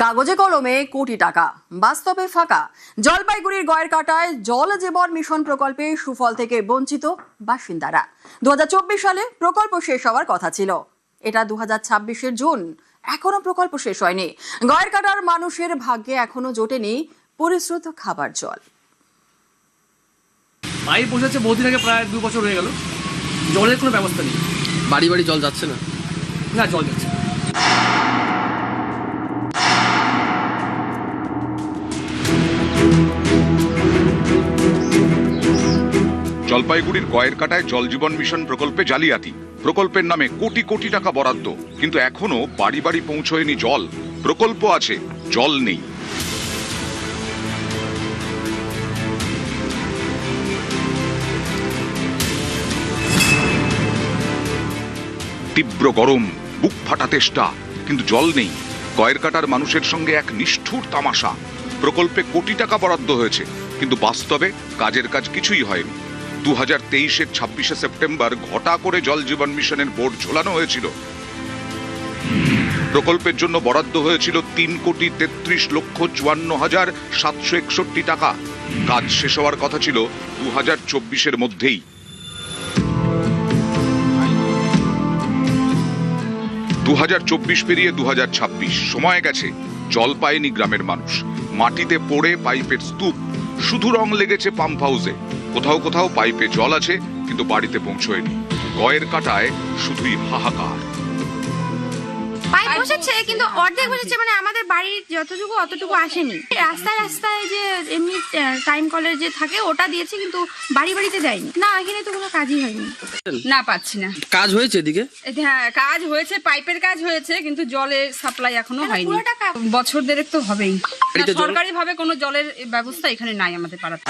কাগজে কলমে কোটি টাকা, বাস্তবে ফাঁকা। জলপাইগুড়ির গয়েরকাটায় জল জীবন মিশন প্রকল্পে সুফল থেকে বঞ্চিত বাসিন্দারা। 2024 সালে প্রকল্প শেষ হওয়ার কথা ছিল। এটা 2026-এর জুন, এখনো প্রকল্প শেষ হয়নি। গয়েরকাটার মানুষের ভাগ্যে এখনো জোটেনি পরিশ্রুত খাবার জল। পাইপ বসেছে বহুদিন আগে, প্রায় 2 বছর হয়ে গেল। জলের কোনো ব্যবস্থা নেই। বাড়ি বাড়ি জল যাচ্ছে না? না, জল যাচ্ছে না। জলপাইগুড়ির গয়েরকাটায় জল জীবন মিশন প্রকল্পে জালিয়াতি। প্রকল্পের নামে কোটি কোটি টাকা বরাদ্দ, কিন্তু এখনো বাড়ি বাড়ি পৌঁছয়নি জল। প্রকল্প আছে, জল নেই। তীব্র গরম, বুক ফাটা তেষ্টা, কিন্তু জল নেই। গয়েরকাটার মানুষের সঙ্গে এক নিষ্ঠুর তামাশা। প্রকল্পে কোটি টাকা বরাদ্দ হয়েছে, কিন্তু বাস্তবে কাজের কাজ কিছুই হয়নি। 2023-এর 26শে সেপ্টেম্বর ঘটা করে জল জীবন মিশনের বোর্ড ঝোলানো হয়েছিল। প্রকল্পের জন্য বরাদ্দ হয়েছিল 3,33,54,761 টাকা। কাজ শেষ হওয়ার কথা ছিল 2024-এর মধ্যেই। 2024 পেরিয়ে 2026, সময় গেছে। জল পায়নি গ্রামের মানুষ। মাটিতে পড়ে পাইপের স্তূপ, শুধু রং লেগেছে পাম্প হাউসে। কোথাও কোথাও পাইপে জল আছে, কিন্তু বাড়িতে পৌঁছয়নি। গয়েরকাটায় শুধুই হাহাকার। পাইপ বসেছে, কিন্তু অর্ধেক বসেছে, মানে আমাদের বাড়ির যতটুকু অতটুকু আসেনি। রাস্তায় রাস্তায় যে এমনি টাইম কলের যে থাকে ওটা দিয়েছে, কিন্তু বাড়ি বাড়িতে দেয়নি। না, এখানে তো কোনো কাজই হয়নি। না, পাচ্ছি না। কাজ হয়েছে এদিকে? হ্যাঁ, কাজ হয়েছে, পাইপের কাজ হয়েছে, কিন্তু জলের সাপ্লাই এখনো হয়নি। বছর দেড়েক তো হবেই। সরকারি ভাবে কোনো জলের ব্যবস্থা এখানে নাই আমাদের পাড়াতে।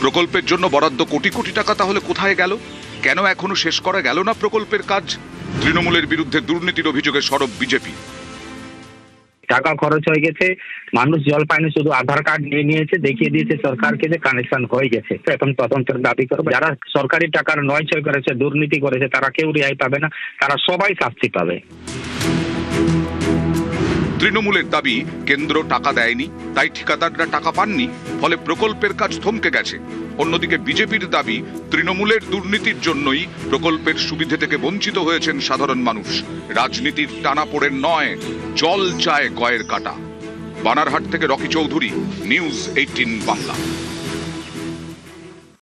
প্রকল্পের জন্য বরাদ্দ কোটি কোটি টাকা তাহলে কোথায় গেল? কেন এখনো শেষ করা গেল না প্রকল্পের কাজ? তৃণমূলের বিরুদ্ধে দুর্নীতির অভিযোগে সরব বিজেপি। টাকা খরচ হয়ে গেছে, মানুষ জল পায়নি, শুধু আধার কার্ড নিয়ে নিয়েছে, দেখিয়ে দিয়েছে সরকারকে যে কানেকশন হয়ে গেছে। এখন তদন্তের দাবি করবে। যারা সরকারি টাকার নয়ছয় করেছে, দুর্নীতি করেছে, তারা কেউ রেহাই পাবে না, তারা সবাই শাস্তি পাবে। তৃণমূলের দাবি, কেন্দ্র টাকা দেয়নি, তাই ঠিকাদাররা টাকা পাননি, ফলে প্রকল্পের কাজ থমকে গেছে। অন্যদিকে বিজেপির দাবি, তৃণমূলের দুর্নীতির জন্যই প্রকল্পের সুবিধে থেকে বঞ্চিত হয়েছেন সাধারণ মানুষ। রাজনীতির টানাপোড়েন নয়, জল চায় গয়েরকাটা। বানারহাট থেকে রকি চৌধুরী, নিউজ 18 বাংলা।